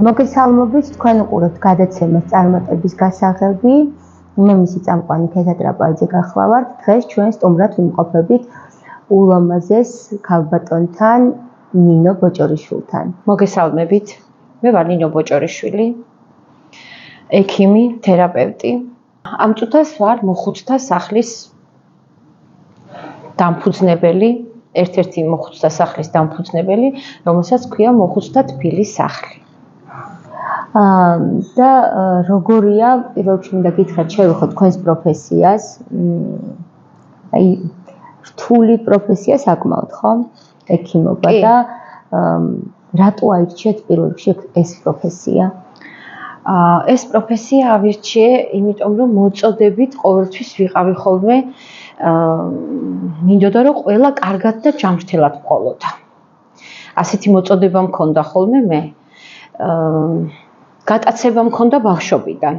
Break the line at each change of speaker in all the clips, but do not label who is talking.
მოგესალმებით, თქვენ უყურებთ გადაცემას წარმატების გასაღები. მე მისი წამყვანი ქეთა ტრაპაიძე გახლავართ. დღეს ჩვენ სტუმრად ვიმყოფებით ულამაზეს ქალბატონთან ნინო ბოჭორიშვილთან.
მოგესალმებით. მე ვარ ნინო ბოჭორიშვილი, ექიმი, თერაპევტი. ამ წუთას ვარ მოხუცთა სახლის დამფუძნებელი, ერთ-ერთი მოხუცთა სახლის დამფუძნებელი, რომელსაც ქვია მოხუცთა თბილის სახლი.
და როგორია, პირველ რიგში მინდა გითხრათ, შევეხოთ თქვენს პროფესიას. აი, რთული პროფესია საკმაოდ, ხო? ექიმობა და რატო აირჩიეთ პირველ რიგში ეს პროფესია?
ეს პროფესია ავირჩიე, იმიტომ რომ მოწოდებით ყოველთვის ვიყავი ხოლმე, მინდოდა რომ ყველა კარგად და ჯანმრთელად მყოლოდა. ასეთი მოწოდება მქონდა ხოლმე მე. გატაცება მქონდა ბავშვობიდან,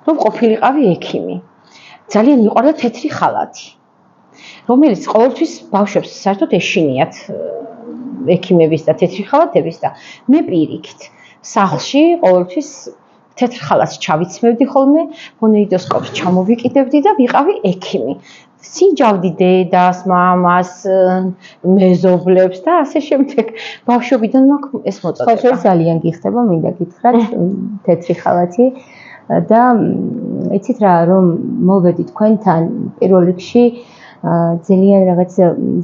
რომ ყოფილიყავი ექიმი. ძალიან მიყვარდა თეთრი ხალათი, რომელიც ყოველთვის ბავშვებს საერთოდ ეშინიათ ექიმების და თეთრი ხალათების და მე პირიქით სახლში ყოველთვის თეთრ ხალათს ჩავიცმევდი ხოლმე, ფონეიდოსკოპს ჩამოვიკიდებდი და ვიყავი ექიმი. სიჯავდი დედას, მამას, მეზობლებს და ასე შემდეგ. ბავშვობიდან მაქვს ეს მოწოდება.
ხო, ძალიან გიხდება, მინდა გითხრათ, თეთრი ხალათი და იცით რა, რომ მოვედი თქვენთან პირველ რიგში ძალიან რაღაც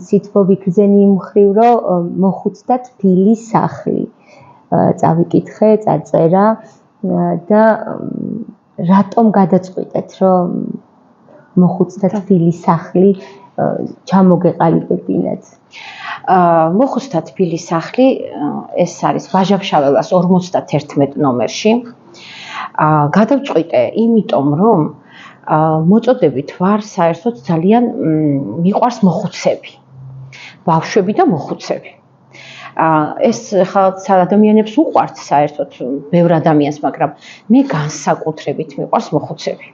სითბო ვიგრძენი იმ მხრივ, რომ მოხუცთა თბილის სახლი წავიკითხე, წაწერა და რატომ გადაწყვიტეთ, რომ მოხუცთა თბილის სახლი ჩამოგეყალიბებინათ?
მოხუცთა თბილის სახლი ეს არის ვაჟა-ფშაველას 51 ნომერში. გადავწყვიტე, იმიტომ რომ მოწოდებით ვარ საერთოდ ძალიან მიყვარს მოხუცები. ბავშვები და მოხუცები. ეს ხალხს ადამიანებს უყვართ საერთოდ ბევრ ადამიანს, მაგრამ მე განსაკუთრებით მიყვარს მოხუცები.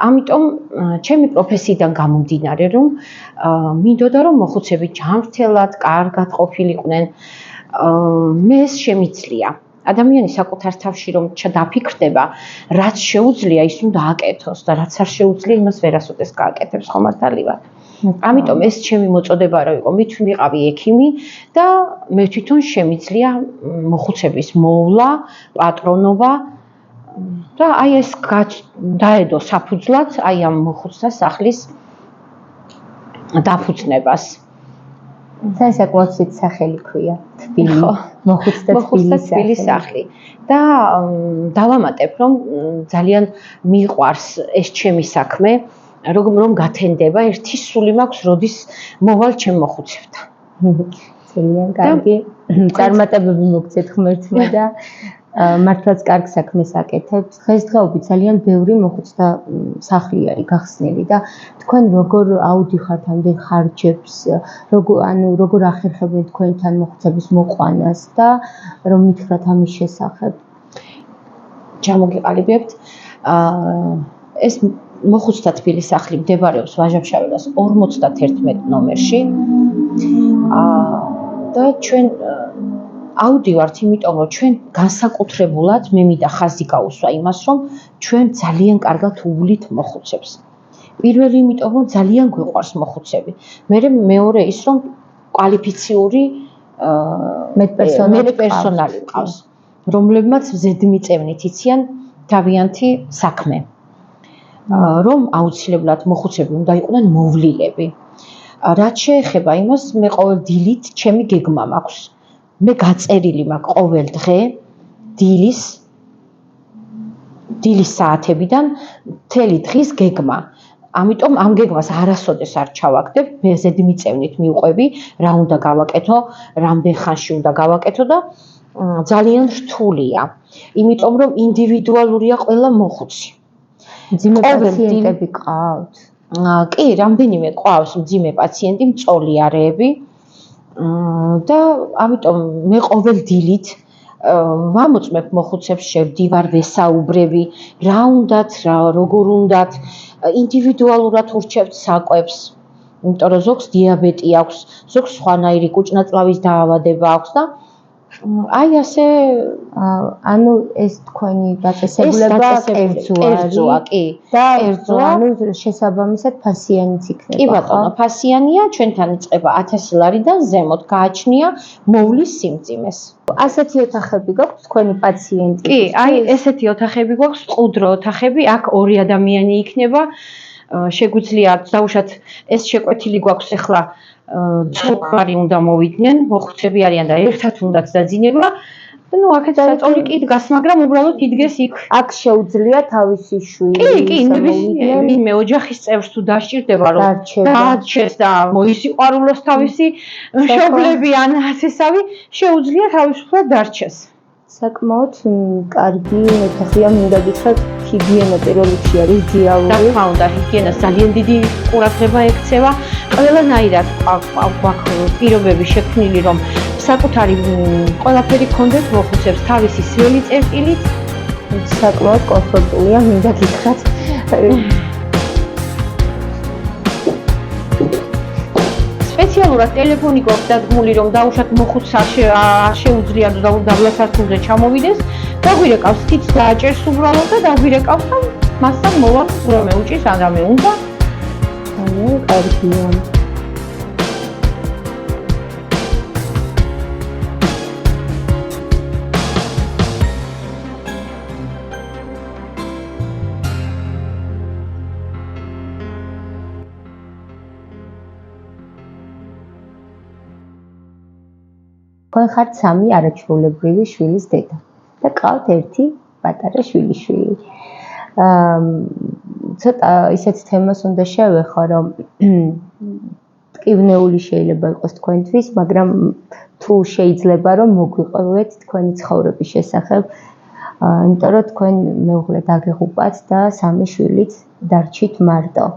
ამიტომ ჩემი პროფესიიდან გამომდინარე, რომ მინდოდა რომ მოხუცები ჯანმრთელად, კარგად ყოფილიყვნენ, მე ეს შემიძლია. ადამიანი საკუთარ თავში რომ დაფიქრდება, რაც შეუძლია, ის უნდა აკეთოს და რაც არ შეუძლია, იმას ვერასოდეს გააკეთებს, ხომ მართალია? ამიტომ ეს ჩემი მოწოდება რა იყო, მე ვიყავი ექიმი და მე თვითონ შემიძლია მოხუცების მოვლა, პატრონობა და აი ეს დაედო საფუძვლად აი ამ მოხუცთა სახლის დაფუძნებას.
საკმაოდ სახელი ქვია, თბილი, მოხუცთა თბილის
სახლი. და დავამატებ, რომ ძალიან მიყვარს ეს ჩემი საქმე, რომ გათენდება, ერთი სული მაქვს, როდის მოვალ ჩემ მოხუცებთან.
ძალიან კარგი. წარმატებები მოგცეთ ღმერთმა და მართლაც კარგ საქმეს აკეთებთ. დღესდღეობით ძალიან ბევრი მოხუცთა სახლი არის გახსნილი და თქვენ როგორ აუდიხართ ამდენ ხარჯებს, როგორ ახერხებთ თქვენთან მოხუცების მოყვანას და რომ მითხრათ ამის შესახებ?
ჩამოგიყალიბებთ. ეს მოხუცთა თბილის სახლი მდებარეობს ვაჟა-ფშაველას 51 ნომერში. და ჩვენ აუდივართ, იმიტომ რომ ჩვენ განსაკუთრებულად მე მინდა ხაზი გაუსვა იმას, რომ ჩვენ ძალიან კარგად უვლით მოხუცებს. პირველი იმიტომ რომ ძალიან გვიყვარს მოხუცები. მეორე ის რომ კვალიფიციური პერსონალი ყავს, რომლებმაც ზედმიწევნით იციან თავიანთი საქმე. რომ აუცილებლად მოხუცები უნდა იყვნენ მოვლილები. რაც შეეხება იმას, მე ყოველ დილით ჩემი გეგმა მაქვს. მე გაწერილი მაქვს ყოველ დღე დილის საათებიდან მთელი დღის გეგმა. ამიტომ ამ გეგმას არასოდეს არ ჩავაგდებ, მე ზედმიწევნით მივყვები, რა უნდა გავაკეთო, რამდენ ხანში უნდა გავაკეთო და ძალიან რთულია. იმიტომ რომ ინდივიდუალურია ყველა მოხუცი.
მძიმე პაციენტები ყავთ?
კი, რამდენიმე ყავს მძიმე პაციენტი, მწოლიარეები. და ამიტომ მე ყოველ დილით ვამოწმებ მოხუცებს, შევდივარ, ვესაუბრები, რა უნდათ, როგორ უნდათ, ინდივიდუალურად ურჩევთ საკვებს, იმიტომ რომ ზოგს დიაბეტი აქვს, ზოგს სხვანაირი კუჭნაწლავის დაავადება აქვს და აი ასე
ანუ ეს თქვენი დაწესებულება კერძოა
კი
და ანუ შესაბამისად ფასიანიც იქნება.
კი ბატონო, ფასიანია, ჩვენთან იწყება 1000 ლარიდან ზემოთ გააჩნია მოვლის სიმძიმეს.
ასეთი ოთახები გაქვს თქვენი პაციენტი?
კი, აი ესეთი ოთახები გვაქვს, ყუდრო ოთახები, აქ 2 ადამიანი იქნება. შეგვიძლია დაუშვათ ეს შეკვეთილი გვაქვს ახლა ძმარი უნდა მოვიდნენ, მოხუცები არიან და ერთად უნდათ დაძინება. ნუ აქეთ საწოლი კი დგას, მაგრამ უბრალოდ იდგეს იქ.
აქ შეუძლია თავისი შვილი.
კი, მე ოჯახის წევრს თუ დასჭირდება რომ დაარჩეს და მოისიყვარულოს თავისი მშობლები ან ასესავი, შეუძლია თავისუფლად დარჩეს.
საკმაოდ კარგი ოთახია, მინდა გითხრათ, ჰიგიენა პირველ რიგში არის დიალური.
რა თქმა უნდა, ჰიგიენას ძალიან დიდი ყურადღება ექცევა. ყველანაირად გვაქვს პირობები შექმნილი, რომ საკუთარი ყველაფერი გქონდეს მოხუცებს თავისი სველი წერტილით.
საკმაოდ კომფორტულია, მინდა გითხრათ.
სპეციალურად ტელეფონი გვაქვს დადგმული, რომ დაუშვათ მოხუცს არ შეუძლია დაბლასართულზე ჩამოვიდეს, დაგვირეკავს თიც დააჭერს უბრალოდ და დაგვირეკავს და მასთან მოვა რამე უჭის ან რამე უნდა.
ძალიან კარგია. თქვენ ხართ 3 არაჩვეულებრივი შვილის დედა და ყავთ ერთი პატარა შვილიშვილი. ცოტა ისეთ თემას უნდა შევეხო, რომ ტკივნეული შეიძლება იყოს თქვენთვის, მაგრამ თუ შეიძლება რომ მოგვიყვებით თქვენი ცხოვრების შესახებ, იმიტომ რომ თქვენ მეუღლე დაგეღუპათ და 3 შვილით დარჩით მარტო.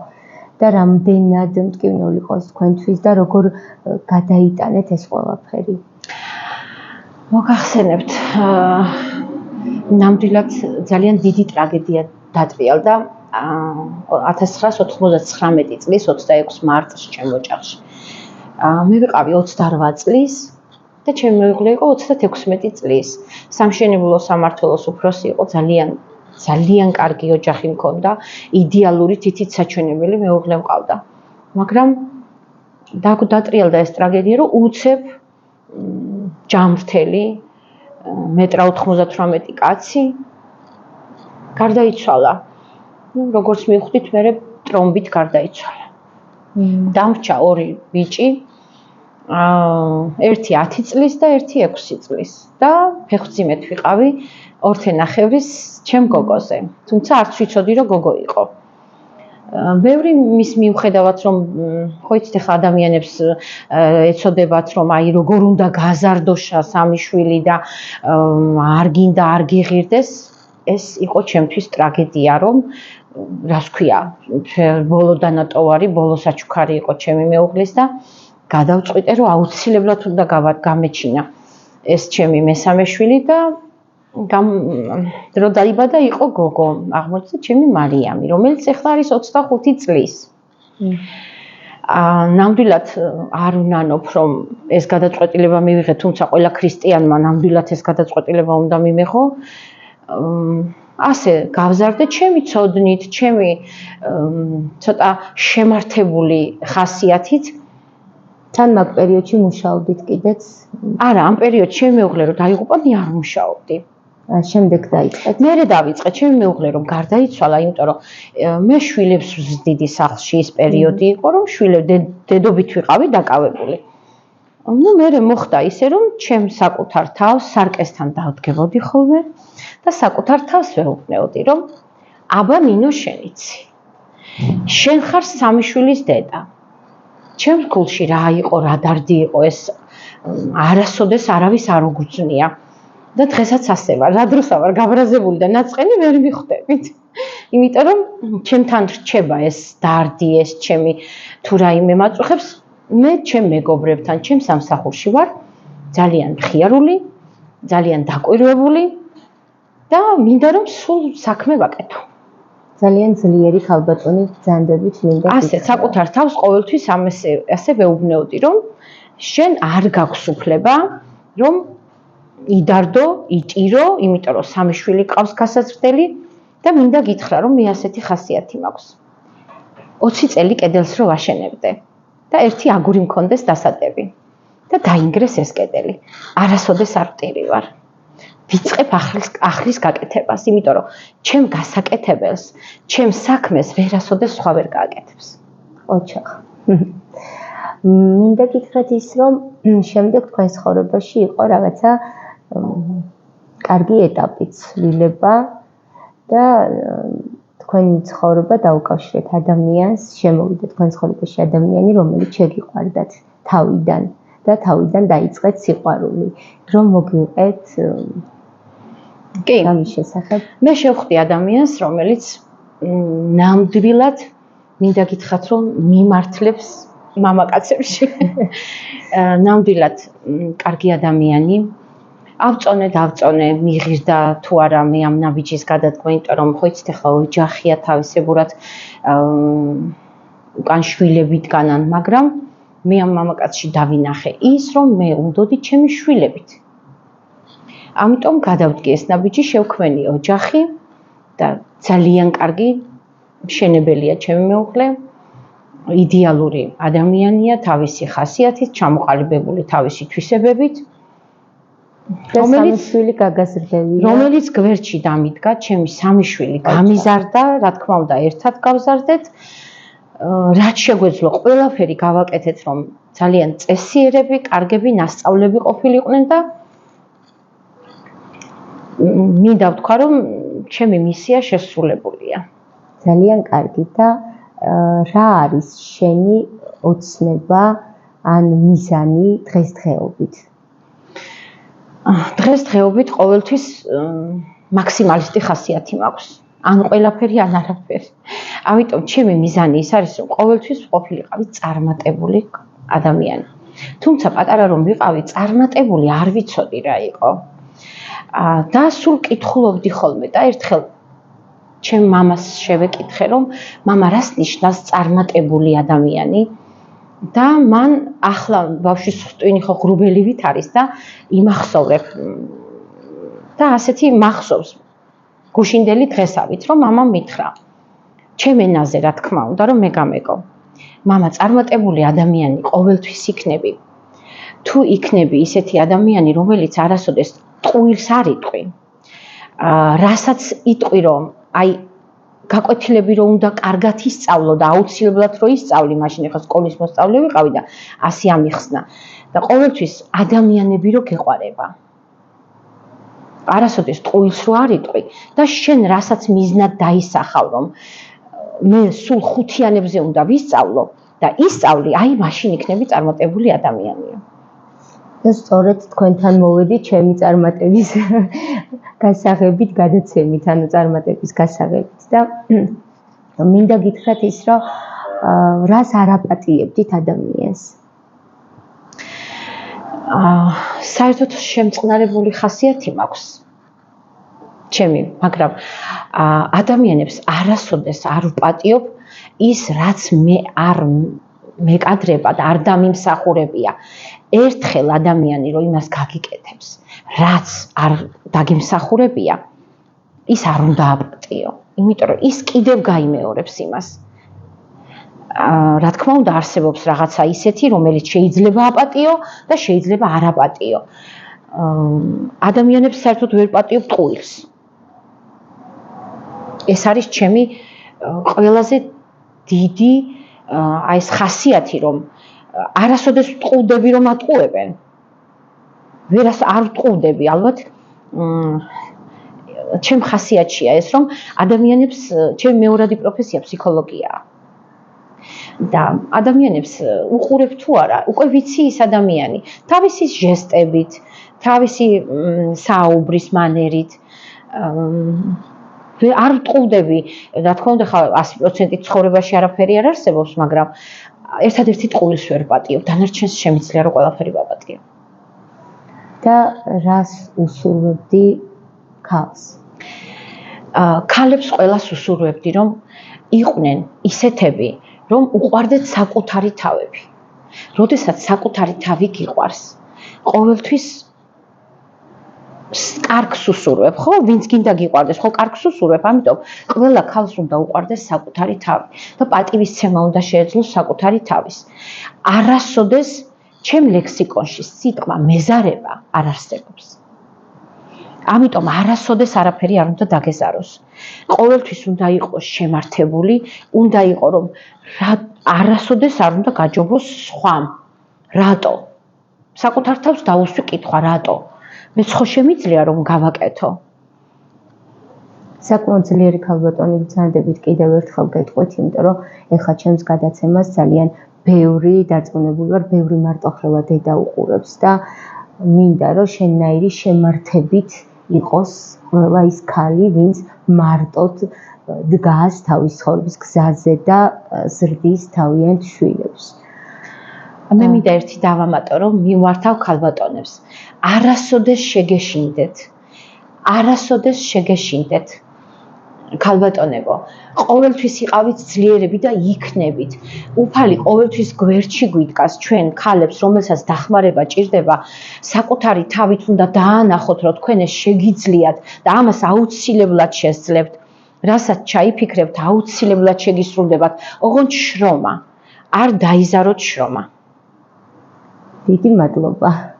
და რამდენად მტკივნეული იყოს თქვენთვის და როგორ გადაიტანეთ ეს ყველაფერი?
მოგახსენებთ, ნამდვილად ძალიან დიდი ტრაგედია დატრიალდა 1999 წლის 26 მარტს ჩემ ოჯახში. მე ვიყავი 28 წლის და ჩემი მეუღლე იყო 36 წლის. სამშენებლო სამმართველოს უფროსი იყო, ძალიან კარგი ოჯახი მქონდა, იდეალური თითით საჩვენებელი მეუღლე მყავდა. მაგრამ დატრიალდა ეს ტრაგედია, რომ უცებ ჯამრთელი 1.98 კაცი გარდაიცვალა. როგორც მივხვდით, მე ტრომბით გარდაიცვალა. დამრჩა 2 ბიჭი, ერთი 10 წლის და ერთი 6 წლის და ფეხმძიმედ ვიყავი 2.5-რის ჩემ გოგოზე. თუმცა არც ვიცოდი, რომ გოგო იყო. ბევრი მის მიუხედავად, რომ ხო იცით, ახლა ადამიანებს ეცოდებათ, რომ აი როგორ უნდა გაზარდოშა 3 შვილი და არ გინდა არ გიღირდეს, ეს იყო ჩემთვის ტრაგედია, რომ რას ქვია, ბოლო დანატოვარი, ბოლო საჩუქარი იყო ჩემი მეუღლის და გადავწყვიტე, რომ აუცილებლად უნდა გამეჩინა ეს ჩემი მესამე შვილი და რო დაიბადა იყო გოგო, აღმოჩნდა ჩემი მარიამი, რომელიც ახლა არის 25 წლის. ნამდვილად არ ვნანობ, რომ ეს გადაწყვეტილება მივიღე, თუმცა ყველა ქრისტიანმა ნამდვილად ეს გადაწყვეტილება უნდა მიმეღო. ასე გავზარდე ჩემი ცოდნით, ჩემი ცოტა შემართებული ხასიათით.
თან მაგ პერიოდში მუშაობდით კიდეც?
არა, ამ პერიოდში ჩემი მეუღლე რომ დაიღუპა, მე არ მუშაობდი.
შემდეგ დაიწყეთ.
მე დავიწყე ჩემი მეუღლე რომ გარდაიცვალა, იმიტომ რომ მე შვილებს ვზდიდი სახლში, ის პერიოდი იყო, რომ შვილები დედობით ვიყავი დაკავებული. ნუ მე მოხდა ისე, რომ ჩემ საკუთარ თავს სარკესთან დავდგებოდი ხოლმე და საკუთარ თავს ვეუბნეოდი, რომ აბა ნინო შენიცი. შენ ხარ 3 შვილის დედა. ჩემს გულში რა იყო, რა დარდი იყო ეს არასოდეს არავის არ უგრძნია. და დღესაც ასე ვარ, რა დროსაც ვარ გაბრაზებული და ნაწყენი ვერ მიხვდებით. იმიტომ რომ ჩემთან რჩება ეს დარდი, ეს ჩემი თუ რაიმე მაწუხებს, მე ჩემ მეგობრებთან, ჩემ სამსახურში ვარ ძალიან მხიარული, ძალიან დაკვირვებული და მინდა რომ სულ საქმე ვაკეთო.
ძალიან ძლიერი ქალბატონი ბრძანდებით მინდა.
ასე საკუთარ თავს ყოველთვის ასე ვეუბნეოდი, რომ შენ არ გაქვს უფლება, რომ იდარდო, იტირო, იმიტომ რომ სამი შვილი ყავს გასაზრდელი და მინდა გითხრა რომ მე ასეთი ხასიათი მაქვს. 20 წელი კედელს რო ვაშენებდე და ერთი აგური მქონდეს დასადები და დაინგრეს ეს კედელი. არასოდეს არ ვტირივარ. ვიწყებ ახლის გაკეთებას, იმიტომ რომ ჩემ გასაკეთებელს, ჩემ საქმეს ვერასოდეს სხვა ვერ გააკეთებს.
ოჩახ. მინდა გითხრათ ის რომ შემდეგ თქვენს ცხოვრებაში იყო რაღაცა კარგი ეტაპი, ცვლილება და თქვენი ცხოვრება დაუკავშირეთ ადამიანს, შემოვიდა თქვენ ცხოვრებაში ადამიანი, რომელიც შეგიყვარდათ თავიდან და თავიდან დაიწყეთ სიყვარული, რომ მოგვიყეთ
კი,
ამის შესახებ.
მე შევხვდი ადამიანს, რომელიც ნამდვილად მინდა გითხრათ, რომ მიმართლებს მამაკაცებში. ნამდვილად კარგი ადამიანი. ავწონე, მიღირდა თუ არა მე ამ ნაბიჯის გადადგმა, იმიტომ რომ ხო იცით ახლა ოჯახია თავისებურად უკან შვილები დგანან, მაგრამ მე ამ მამაკაცში დავინახე ის, რომ მე უნდოდი ჩემი შვილებით. ამიტომ გადავდგე ეს ნაბიჯი, შევქმენი ოჯახი და ძალიან კარგი მშენებელია ჩემი მეუღლე. იდეალური ადამიანია, თავისი ხასიათით, ჩამოყალიბებული თავისი თვისებებით. რომელიც გვერდში დამიდგა, ჩემი სამი შვილი გამიზარდა, რა თქმა უნდა, ერთად გავზარდეთ. რაც შეგვეძლო, ყველაფერი გავაკეთეთ, რომ ძალიან წესიერები, კარგები, ნასწავლები ყოფილიყვნენ და მინდა ვთქვა, რომ ჩემი მისია შესრულებულია.
ძალიან კარგი და რა არის შენი ოცნება ან მიზანი დღესდღეობით?
დღესდღეობით ყოველთვის მაქსიმალისტი ხასიათი მაქვს. ან ყველაფერი, ან არაფერი. ამიტომ ჩემი მიზანი ის არის, რომ ყოველთვის ყოფილიყავი წარმატებული ადამიანი. თუმცა პატარა რომ ვიყავი წარმატებული, არ ვიცოდი რა იყო. და სულ კითხულობდი ხოლმე და ერთხელ ჩემ მამას შევეკითხე, რომ მამა რას ნიშნავს წარმატებული ადამიანი? და მან ახლა ბავშვის ხვტვინი ხო ღრუბელივით არის და იმახსოვრებ და ასეთი მახსოვს გუშინდელი დღესავით, რომ მამამ მითხრა ჩემ ენაზე რა თქმა უნდა, რომ მე გამეკო. მამა, წარმატებული ადამიანი ყოველთვის იქნები. თუ იქნები ისეთი ადამიანი, რომელიც არასოდეს ტყუილს არ იტყვი, რასაც იტყვი, რომ აი გაკვეთილები რომ უნდა კარგად ისწავლო და აუცილებლად რომ ისწავლი, მაშინ ახლა სკოლის მოსწავლე ვიყავი და ასე ამიხსნა და ყოველთვის ადამიანები რო გეყვარება. არასოდეს ტყუილს რო არ იტყვი და შენ რასაც მიზნად დაისახავ, რომ მე სულ ხუთიანებზე უნდა ვისწავლო და ისწავლი, აი მაშინ იქნები წარმატებული ადამიანია.
და სწორედ თქვენთან მოვედი ჩემი წარმატების გასაღებით, გადაცემით, ანუ წარმატების გასაღებით და მინდა გითხრათ ის, რომ რას არაპატიებდით ადამიანს?
საერთოდ შემწყნარებული ხასიათი მაქვს ჩემი, მაგრამ ადამიანებს არასოდეს არ ვპატიობ ის, რაც მე არ მეკადრება და არ დამიმსახურებია. ერთხელ ადამიანი რომ იმას გაგიკეთებს, რაც არ დაგიმსახურებია, ის არ უნდა აპატიო, იმიტომ რომ ის კიდევ გაიმეორებს იმას. რა თქმა უნდა, არსებობს რაღაცა ისეთი, რომელიც შეიძლება აპატიო და შეიძლება არ აპატიო. ადამიანებს საერთოდ ვერ პატიობ ტყუილს. ეს არის ჩემი ყველაზე დიდი აი ეს ხასიათი, რომ არასოდეს ვტყუდები რომ ატყუებენ. ვერას არ ვტყუდები, ალბათ ჩემ ხასიათშია ეს, რომ ადამიანებს ჩემი მეორადი პროფესია ფსიქოლოგიაა. და ადამიანებს უყურებ თუ არა, უკვე ვიცი ის ადამიანი, თავისი ჟესტებით, თავისი საუბრის მანერით არ ვტყუდები, რა თქმა უნდა, 100% ცხოვრებაში არაფერი არ არსებობს, მაგრამ ერთადერთი ტყუილს ვერ პატიო, დანარჩენს შემიძლია რომ ყველაფერი ვაპატიო.
და რას უსურვებდი ქალს?
ქალებს ყველას უსურვებდი, რომ იყვნენ ისეთები, რომ უყვარდეთ საკუთარი თავები. როდესაც საკუთარი თავი გიყვარს, ყოველთვის კარგს უსურვებ, ხო? ვინც გინდა გიყვარდეს, ხო, კარგს უსურვებ, ამიტომ ყველა ქალს უნდა უყვარდეს საკუთარი თავი და პატივისცემა უნდა შეეძლოს საკუთარი თავის. არასოდეს ჩემ ლექსიკონში სიტყვა მეზარება არ არსებობს. ამიტომ არასოდეს არაფერი არ უნდა დაგეზაროს. ყოველთვის უნდა იყოს შემართებული, უნდა იყო რომ არასოდეს არ უნდა გაჯობოს სხვამ. რატო? საკუთარ თავს დაუსვი კითხვა, რატო? მე ხო შემიძლია რომ გავაკეთო.
საკმაოდ ძლიერი ქალბატონი ბრძანდებით კიდევ ერთხელ გეტყვით, იმიტომ რომ ეხლა ჩემს გადაცემას ძალიან ბევრი დარწმუნებული ვარ, ბევრი მარტოხელა დედა უყურებს და მინდა რომ შენნაირი შემართებით იყოს ყველა ის ქალი, ვინც მარტოდ დგას თავის ცხოვრების გზაზე და ზრდის თავიანთ შვილებს.
მე მინდა ერთი დავამატო, რომ მიმართავ ქალბატონებს. არასოდეს შეგეშინდეთ. ქალბატონებო, ყოველთვის იყავით ძლიერები და იქნებით. უფალი ყოველთვის გვერდში გვიდგას ჩვენ ქალებს, რომელსაც დახმარება ჭირდება, საკუთარი თავით უნდა დაანახოთ, რომ თქვენ ეს შეგიძლიათ და ამას აუცილებლად შესძლებთ. რასაც ჩაიფიქრებთ, აუცილებლად შეგისრულდებათ. ოღონდ შრომა, არ დაიზაროთ შრომა.
დიდი მადლობა.